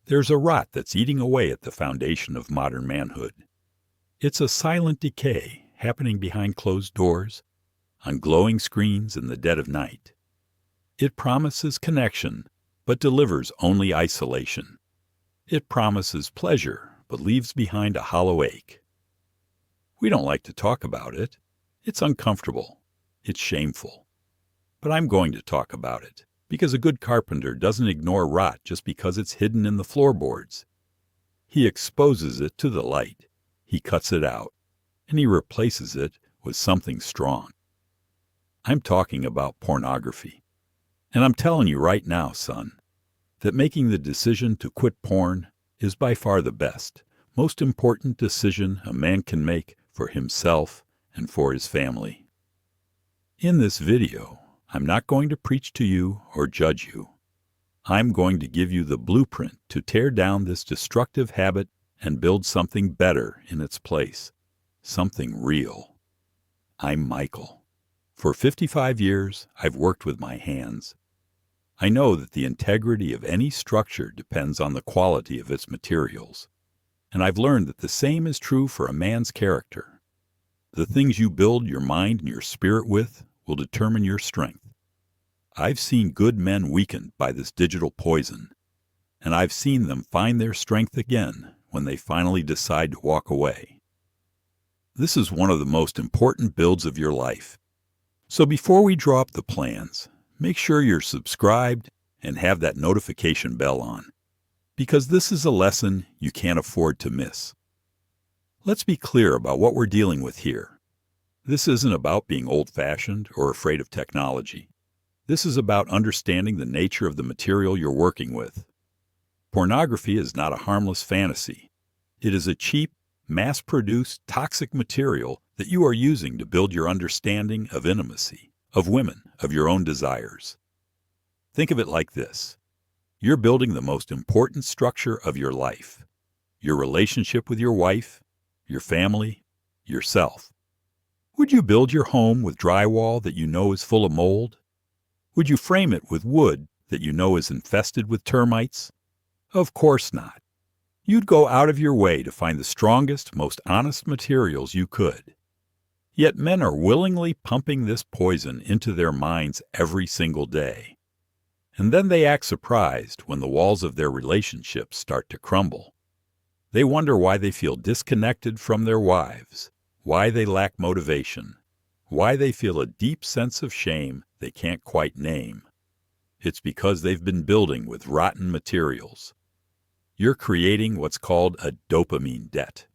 There's a rot that's eating away at the foundation of modern manhood. It's a silent decay happening behind closed doors, on glowing screens in the dead of night. It promises connection, but delivers only isolation. It promises pleasure, but leaves behind a hollow ache. We don't like to talk about it. It's uncomfortable. It's shameful. But I'm going to talk about it, because a good carpenter doesn't ignore rot just because it's hidden in the floorboards. He exposes it to the light. He cuts it out, and he replaces it with something strong. I'm talking about pornography. And I'm telling you right now, son, that making the decision to quit porn is by far the best, most important decision a man can make for himself and for his family. In this video, I'm not going to preach to you or judge you. I'm going to give you the blueprint to tear down this destructive habit and build something better in its place, something real. I'm Michael. For 55 years, I've worked with my hands. I know that the integrity of any structure depends on the quality of its materials. And I've learned that the same is true for a man's character. The things you build your mind and your spirit with will determine your strength. I've seen good men weakened by this digital poison, and I've seen them find their strength again when they finally decide to walk away. This is one of the most important builds of your life. So before we draw up the plans, make sure you're subscribed and have that notification bell on, because this is a lesson you can't afford to miss. Let's be clear about what we're dealing with here. This isn't about being old-fashioned or afraid of technology. This is about understanding the nature of the material you're working with. Pornography is not a harmless fantasy. It is a cheap, mass-produced, toxic material that you are using to build your understanding of intimacy, of women, of your own desires. Think of it like this. You're building the most important structure of your life, your relationship with your wife, your family, yourself. Would you build your home with drywall that you know is full of mold? Would you frame it with wood that you know is infested with termites? Of course not. You'd go out of your way to find the strongest, most honest materials you could. Yet men are willingly pumping this poison into their minds every single day. And then they act surprised when the walls of their relationships start to crumble. They wonder why they feel disconnected from their wives, why they lack motivation, why they feel a deep sense of shame they can't quite name. It's because they've been building with rotten materials. You're creating what's called a dopamine debt.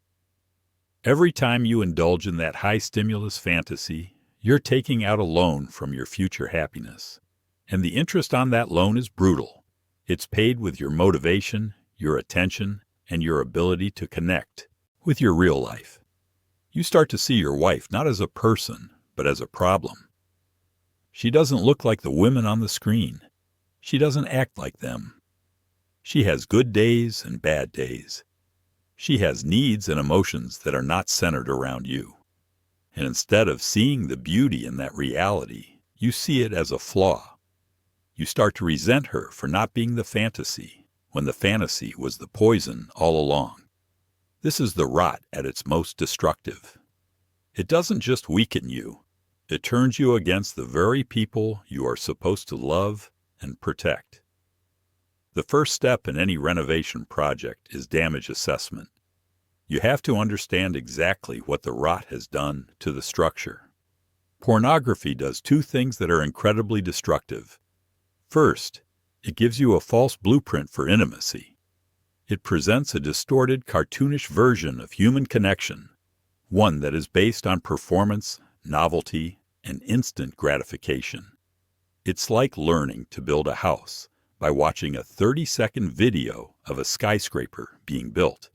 Every time you indulge in that high-stimulus fantasy, you're taking out a loan from your future happiness. And the interest on that loan is brutal. It's paid with your motivation, your attention, and your ability to connect with your real life. You start to see your wife not as a person, but as a problem. She doesn't look like the women on the screen. She doesn't act like them. She has good days and bad days. She has needs and emotions that are not centered around you. And instead of seeing the beauty in that reality, you see it as a flaw. You start to resent her for not being the fantasy, when the fantasy was the poison all along. This is the rot at its most destructive. It doesn't just weaken you. It turns you against the very people you are supposed to love and protect. The first step in any renovation project is damage assessment. You have to understand exactly what the rot has done to the structure. Pornography does two things that are incredibly destructive. First, it gives you a false blueprint for intimacy. It presents a distorted, cartoonish version of human connection, one that is based on performance, novelty, and instant gratification. It's like learning to build a house by watching a 30-second video of a skyscraper being built.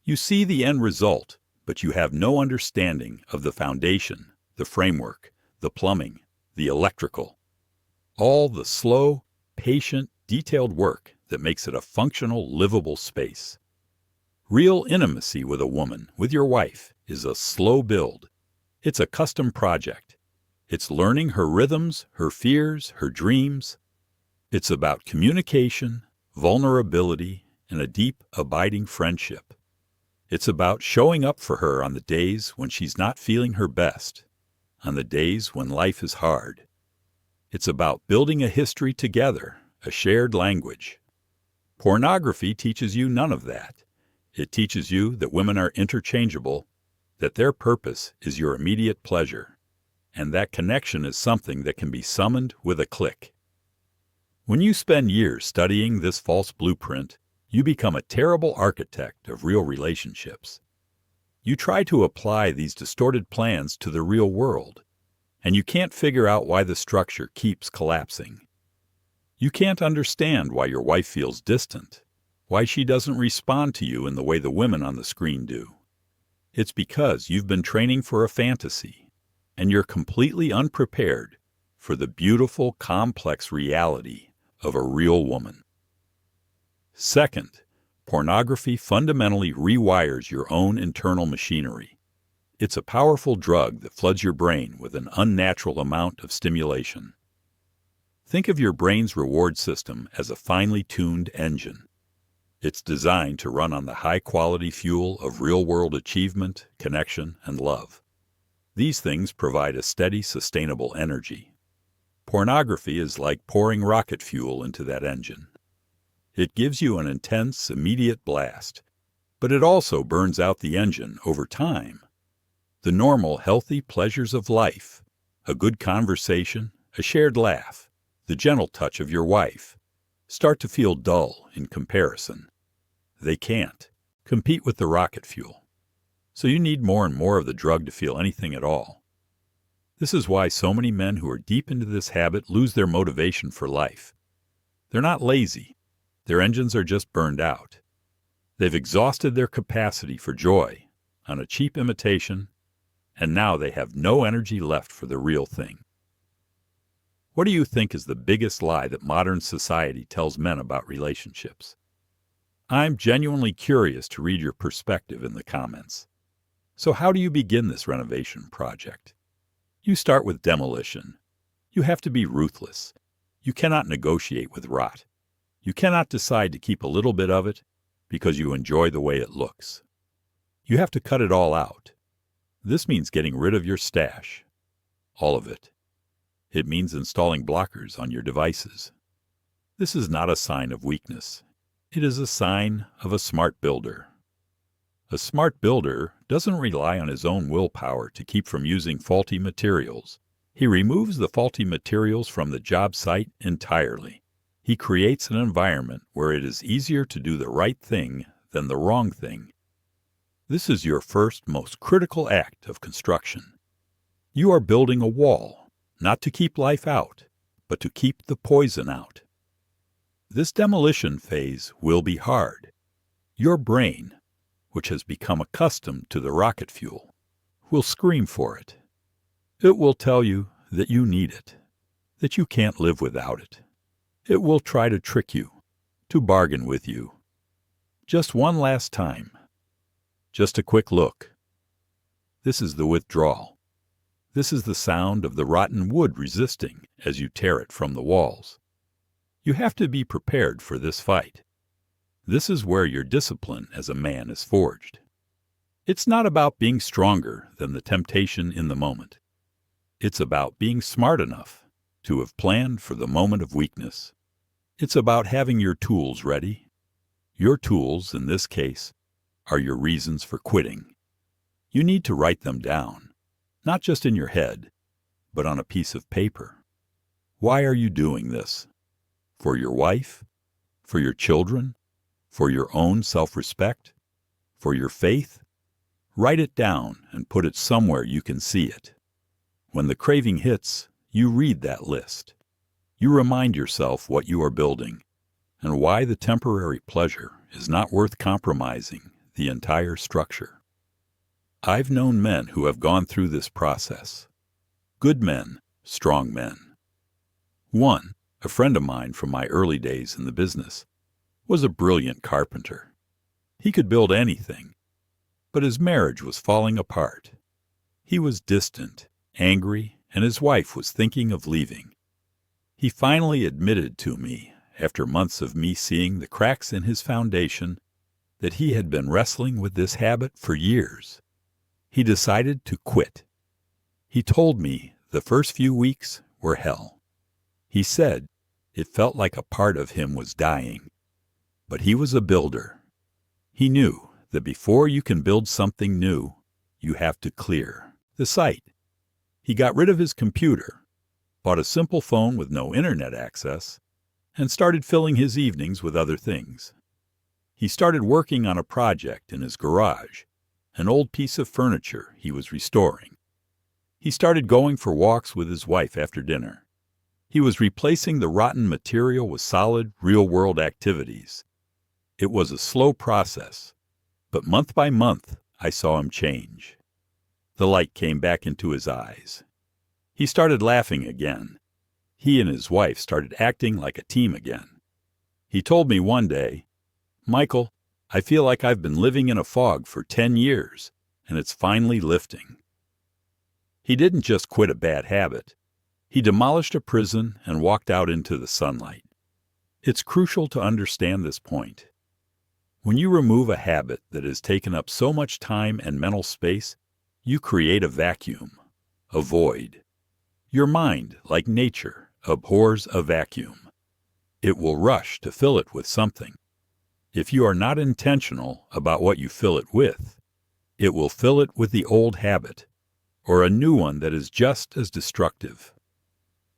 You see the end result, but you have no understanding of the foundation, the framework, the plumbing, the electrical. All the slow, patient, detailed work that makes it a functional, livable space. Real intimacy with a woman, with your wife, is a slow build. It's a custom project. It's learning her rhythms, her fears, her dreams. It's about communication, vulnerability, and a deep, abiding friendship. It's about showing up for her on the days when she's not feeling her best, on the days when life is hard. It's about building a history together, a shared language. Pornography teaches you none of that. It teaches you that women are interchangeable, that their purpose is your immediate pleasure, and that connection is something that can be summoned with a click. When you spend years studying this false blueprint, you become a terrible architect of real relationships. You try to apply these distorted plans to the real world, and you can't figure out why the structure keeps collapsing. You can't understand why your wife feels distant, why she doesn't respond to you in the way the women on the screen do. It's because you've been training for a fantasy, and you're completely unprepared for the beautiful, complex reality of a real woman. Second, pornography fundamentally rewires your own internal machinery. It's a powerful drug that floods your brain with an unnatural amount of stimulation. Think of your brain's reward system as a finely tuned engine. It's designed to run on the high-quality fuel of real-world achievement, connection, and love. These things provide a steady, sustainable energy. Pornography is like pouring rocket fuel into that engine. It gives you an intense, immediate blast, but it also burns out the engine over time. The normal, healthy pleasures of life, a good conversation, a shared laugh, the gentle touch of your wife, start to feel dull in comparison. They can't compete with the rocket fuel. So you need more and more of the drug to feel anything at all. This is why so many men who are deep into this habit lose their motivation for life. They're not lazy. Their engines are just burned out. They've exhausted their capacity for joy on a cheap imitation, and now they have no energy left for the real thing. What do you think is the biggest lie that modern society tells men about relationships? I'm genuinely curious to read your perspective in the comments. So how do you begin this renovation project? You start with demolition. You have to be ruthless. You cannot negotiate with rot. You cannot decide to keep a little bit of it because you enjoy the way it looks. You have to cut it all out. This means getting rid of your stash. All of it. It means installing blockers on your devices. This is not a sign of weakness. It is a sign of a smart builder. A smart builder doesn't rely on his own willpower to keep from using faulty materials. He removes the faulty materials from the job site entirely. He creates an environment where it is easier to do the right thing than the wrong thing. This is your first, most critical act of construction. You are building a wall, not to keep life out, but to keep the poison out. This demolition phase will be hard. Your brain, which has become accustomed to the rocket fuel, will scream for it. It will tell you that you need it, that you can't live without it. It will try to trick you, to bargain with you. Just one last time. Just a quick look. This is the withdrawal. This is the sound of the rotten wood resisting as you tear it from the walls. You have to be prepared for this fight. This is where your discipline as a man is forged. It's not about being stronger than the temptation in the moment. It's about being smart enough to have planned for the moment of weakness. It's about having your tools ready. Your tools, in this case, are your reasons for quitting. You need to write them down, not just in your head, but on a piece of paper. Why are you doing this? For your wife? For your children? For your own self-respect? For your faith? Write it down and put it somewhere you can see it. When the craving hits, you read that list. You remind yourself what you are building and why the temporary pleasure is not worth compromising the entire structure. I've known men who have gone through this process. Good men, strong men. One, a friend of mine from my early days in the business, was a brilliant carpenter. He could build anything, but his marriage was falling apart. He was distant, angry, and his wife was thinking of leaving. He finally admitted to me, after months of me seeing the cracks in his foundation, that he had been wrestling with this habit for years. He decided to quit. He told me the first few weeks were hell. He said it felt like a part of him was dying. But he was a builder. He knew that before you can build something new, you have to clear the site. He got rid of his computer, bought a simple phone with no internet access, and started filling his evenings with other things. He started working on a project in his garage, an old piece of furniture he was restoring. He started going for walks with his wife after dinner. He was replacing the rotten material with solid, real-world activities. It was a slow process, but month by month I saw him change. The light came back into his eyes. He started laughing again. He and his wife started acting like a team again. He told me one day, "Michael, I feel like I've been living in a fog for 10 years, and it's finally lifting." He didn't just quit a bad habit. He demolished a prison and walked out into the sunlight. It's crucial to understand this point. When you remove a habit that has taken up so much time and mental space, you create a vacuum, a void. Your mind, like nature, abhors a vacuum. It will rush to fill it with something. If you are not intentional about what you fill it with, it will fill it with the old habit, or a new one that is just as destructive.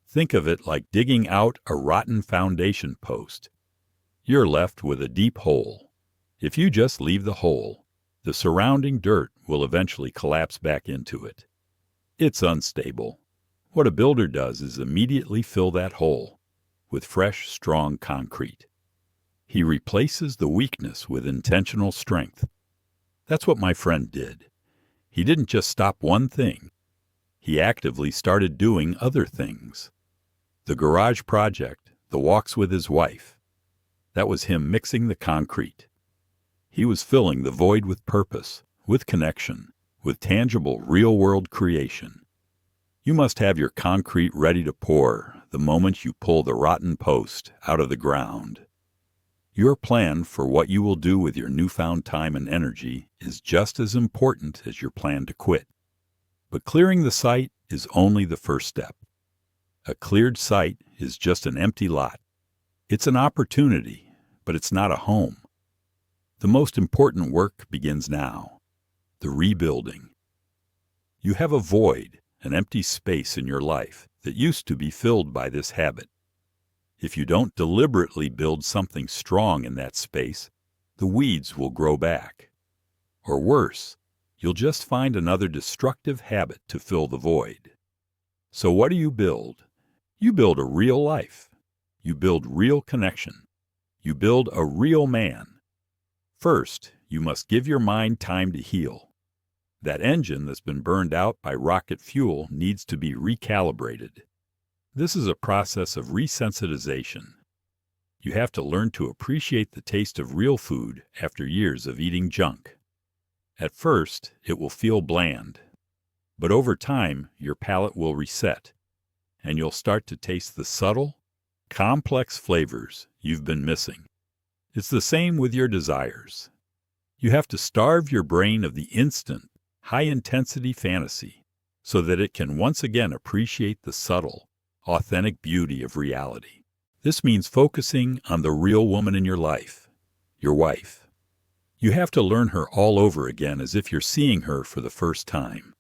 Think of it like digging out a rotten foundation post. You're left with a deep hole. If you just leave the hole, the surrounding dirt will eventually collapse back into it. It's unstable. What a builder does is immediately fill that hole with fresh, strong concrete. He replaces the weakness with intentional strength. That's what my friend did. He didn't just stop one thing. He actively started doing other things. The garage project, the walks with his wife, that was him mixing the concrete. He was filling the void with purpose, with connection, with tangible, real-world creation. You must have your concrete ready to pour the moment you pull the rotten post out of the ground. Your plan for what you will do with your newfound time and energy is just as important as your plan to quit. But clearing the site is only the first step. A cleared site is just an empty lot. It's an opportunity, but it's not a home. The most important work begins now, the rebuilding. You have a void, an empty space in your life that used to be filled by this habit. If you don't deliberately build something strong in that space, the weeds will grow back. Or worse, you'll just find another destructive habit to fill the void. So what do you build? You build a real life. You build real connection. You build a real man. First, you must give your mind time to heal. That engine that's been burned out by rocket fuel needs to be recalibrated. This is a process of resensitization. You have to learn to appreciate the taste of real food after years of eating junk. At first, it will feel bland, but over time, your palate will reset, and you'll start to taste the subtle, complex flavors you've been missing. It's the same with your desires. You have to starve your brain of the instant, high-intensity fantasy so that it can once again appreciate the subtle, authentic beauty of reality. This means focusing on the real woman in your life, your wife. You have to learn her all over again as if you're seeing her for the first time.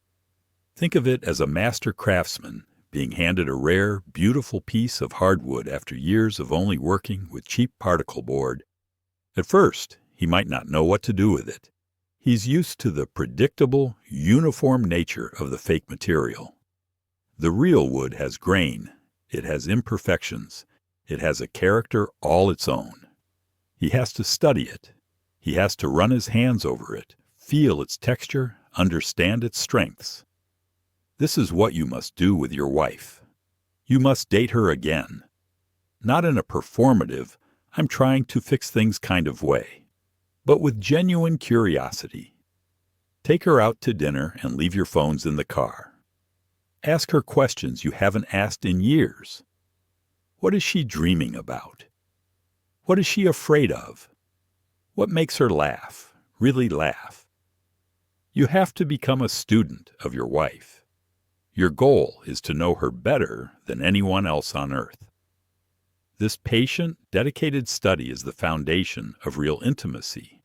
Think of it as a master craftsman being handed a rare, beautiful piece of hardwood after years of only working with cheap particle board. At first, he might not know what to do with it. He's used to the predictable, uniform nature of the fake material. The real wood has grain, it has imperfections, it has a character all its own. He has to study it. He has to run his hands over it, feel its texture, understand its strengths. This is what you must do with your wife. You must date her again. Not in a performative, I'm trying to fix things kind of way, but with genuine curiosity. Take her out to dinner and leave your phones in the car. Ask her questions you haven't asked in years. What is she dreaming about? What is she afraid of? What makes her laugh, really laugh? You have to become a student of your wife. Your goal is to know her better than anyone else on earth. This patient, dedicated study is the foundation of real intimacy.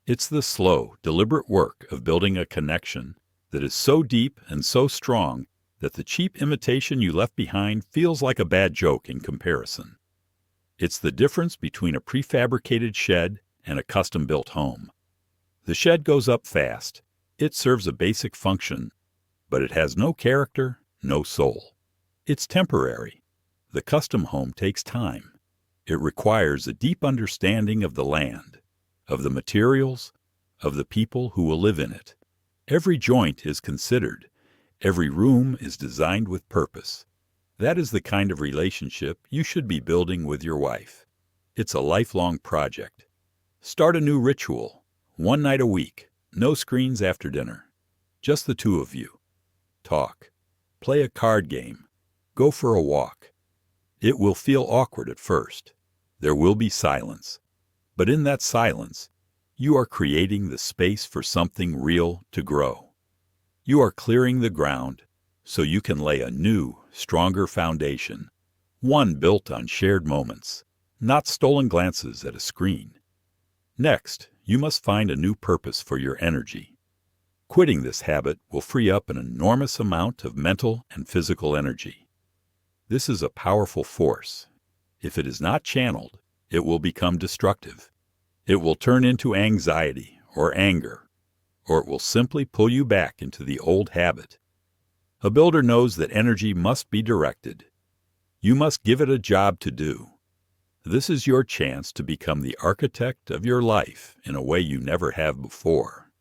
It's the slow, deliberate work of building a connection that is so deep and so strong that the cheap imitation you left behind feels like a bad joke in comparison. It's the difference between a prefabricated shed and a custom-built home. The shed goes up fast. It serves a basic function, but it has no character, no soul. It's temporary. The custom home takes time. It requires a deep understanding of the land, of the materials, of the people who will live in it. Every joint is considered. Every room is designed with purpose. That is the kind of relationship you should be building with your wife. It's a lifelong project. Start a new ritual. 1 night a week. No screens after dinner. Just the two of you. Talk. Play a card game. Go for a walk. It will feel awkward at first. There will be silence. But in that silence, you are creating the space for something real to grow. You are clearing the ground so you can lay a new, stronger foundation, one built on shared moments, not stolen glances at a screen. Next, you must find a new purpose for your energy. Quitting this habit will free up an enormous amount of mental and physical energy. This is a powerful force. If it is not channeled, it will become destructive. It will turn into anxiety or anger, or it will simply pull you back into the old habit. A builder knows that energy must be directed. You must give it a job to do. This is your chance to become the architect of your life in a way you never have before.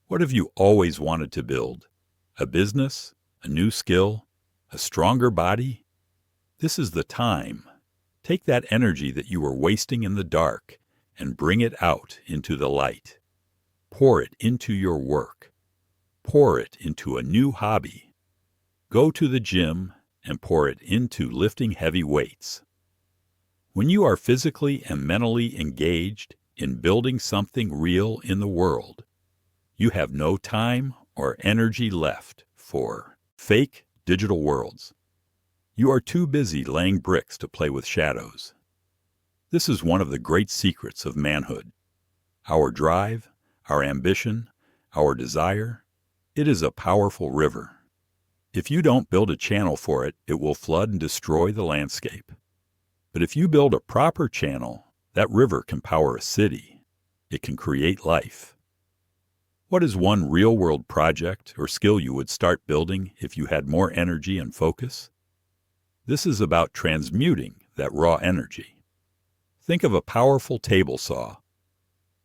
What have you always wanted to build? A business? A new skill? A stronger body? This is the time. Take that energy that you were wasting in the dark and bring it out into the light. Pour it into your work. Pour it into a new hobby. Go to the gym and pour it into lifting heavy weights. When you are physically and mentally engaged in building something real in the world, you have no time or energy left for fake digital worlds. You are too busy laying bricks to play with shadows. This is one of the great secrets of manhood. Our drive, our ambition, our desire, it is a powerful river. If you don't build a channel for it, it will flood and destroy the landscape. But if you build a proper channel, that river can power a city. It can create life. What is one real-world project or skill you would start building if you had more energy and focus? This is about transmuting that raw energy. Think of a powerful table saw.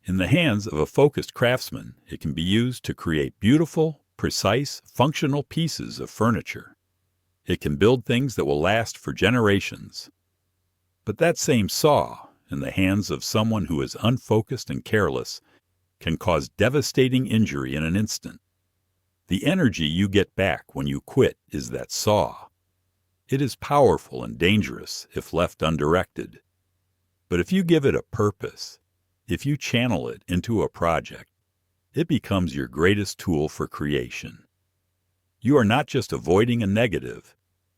In the hands of a focused craftsman, it can be used to create beautiful, precise, functional pieces of furniture. It can build things that will last for generations. But that same saw, in the hands of someone who is unfocused and careless, can cause devastating injury in an instant. The energy you get back when you quit is that saw. It is powerful and dangerous if left undirected. But if you give it a purpose, if you channel it into a project, it becomes your greatest tool for creation. You are not just avoiding a negative,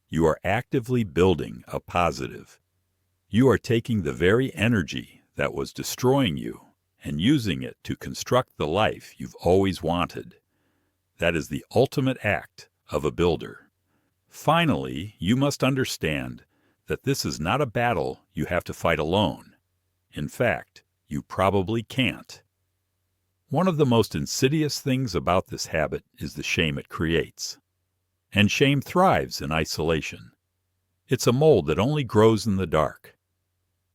you are actively building a positive. You are taking the very energy that was destroying you and using it to construct the life you've always wanted. That is the ultimate act of a builder. Finally, you must understand that this is not a battle you have to fight alone. In fact, you probably can't. One of the most insidious things about this habit is the shame it creates. And shame thrives in isolation. It's a mold that only grows in the dark.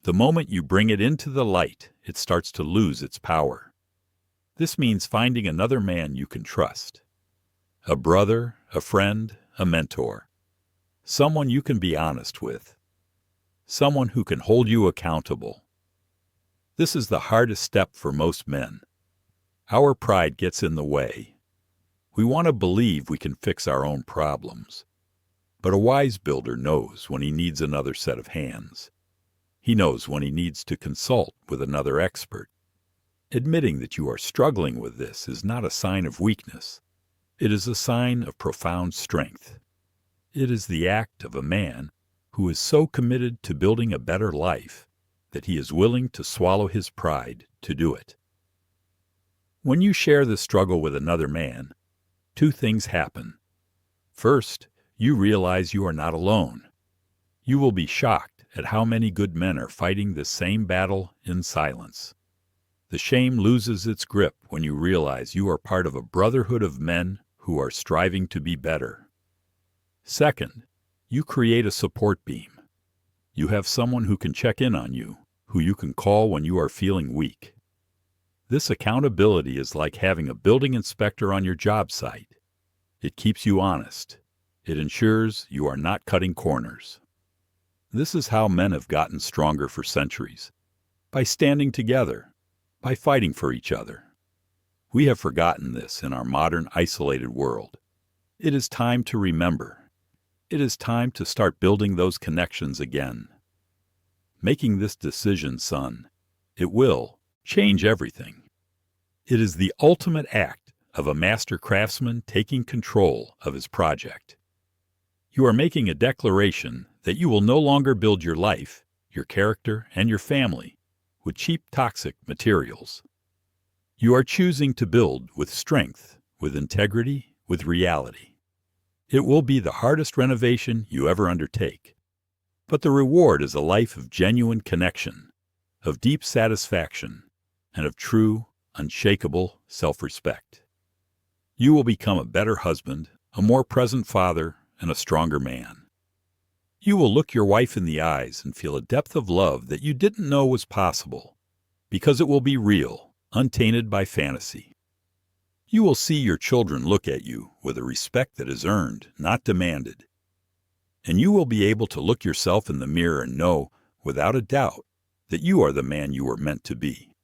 The moment you bring it into the light, it starts to lose its power. This means finding another man you can trust. A brother, a friend, a mentor. Someone you can be honest with. Someone who can hold you accountable. This is the hardest step for most men. Our pride gets in the way. We want to believe we can fix our own problems. But a wise builder knows when he needs another set of hands. He knows when he needs to consult with another expert. Admitting that you are struggling with this is not a sign of weakness. It is a sign of profound strength. It is the act of a man who is so committed to building a better life that he is willing to swallow his pride to do it. When you share this struggle with another man, two things happen. First, you realize you are not alone. You will be shocked at how many good men are fighting this same battle in silence. The shame loses its grip when you realize you are part of a brotherhood of men who are striving to be better. Second, you create a support beam. You have someone who can check in on you, who you can call when you are feeling weak. This accountability is like having a building inspector on your job site. It keeps you honest. It ensures you are not cutting corners. This is how men have gotten stronger for centuries, by standing together, by fighting for each other. We have forgotten this in our modern, isolated world. It is time to remember. It is time to start building those connections again. Making this decision, son, it will change everything. It is the ultimate act of a master craftsman taking control of his project. You are making a declaration that you will no longer build your life, your character, and your family with cheap, toxic materials. You are choosing to build with strength, with integrity, with reality. It will be the hardest renovation you ever undertake, but the reward is a life of genuine connection, of deep satisfaction, and of true, unshakable self-respect. You will become a better husband, a more present father, and a stronger man. You will look your wife in the eyes and feel a depth of love that you didn't know was possible, because it will be real, untainted by fantasy. You will see your children look at you with a respect that is earned, not demanded. And you will be able to look yourself in the mirror and know, without a doubt, that you are the man you were meant to be.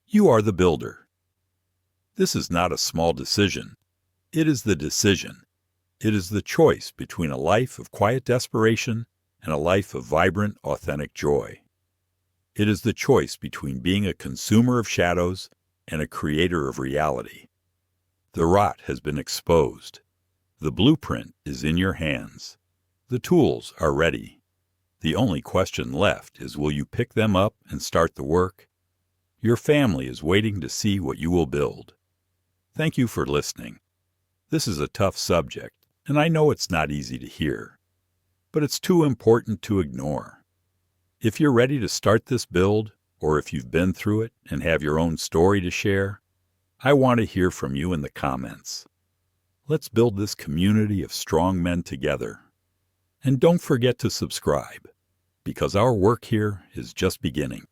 You are the builder. This is not a small decision. It is the decision. It is the choice between a life of quiet desperation and a life of vibrant, authentic joy. It is the choice between being a consumer of shadows and a creator of reality. The rot has been exposed. The blueprint is in your hands. The tools are ready. The only question left is, will you pick them up and start the work? Your family is waiting to see what you will build. Thank you for listening. This is a tough subject, and I know it's not easy to hear, but it's too important to ignore. If you're ready to start this build, or if you've been through it and have your own story to share, I want to hear from you in the comments. Let's build this community of strong men together. And don't forget to subscribe, because our work here is just beginning.